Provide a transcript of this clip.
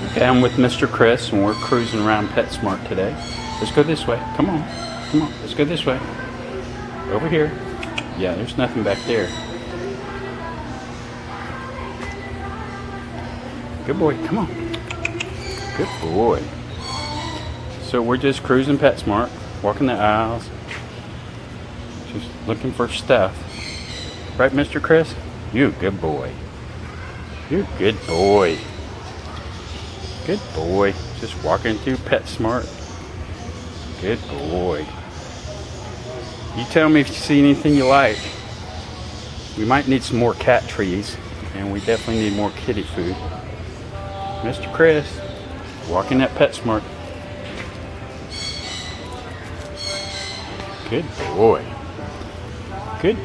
Okay, I'm with Mr. Chris and we're cruising around PetSmart today. Let's go this way. Come on. Come on. Let's go this way. Over here. Yeah, there's nothing back there. Good boy. Come on. Good boy. So we're just cruising PetSmart, walking the aisles, just looking for stuff. Right, Mr. Chris? You good boy. You good boy. Good boy. Just walking through PetSmart. Good boy. You tell me if you see anything you like. We might need some more cat trees, and we definitely need more kitty food. Mr. Chris, walking at PetSmart. Good boy. Good.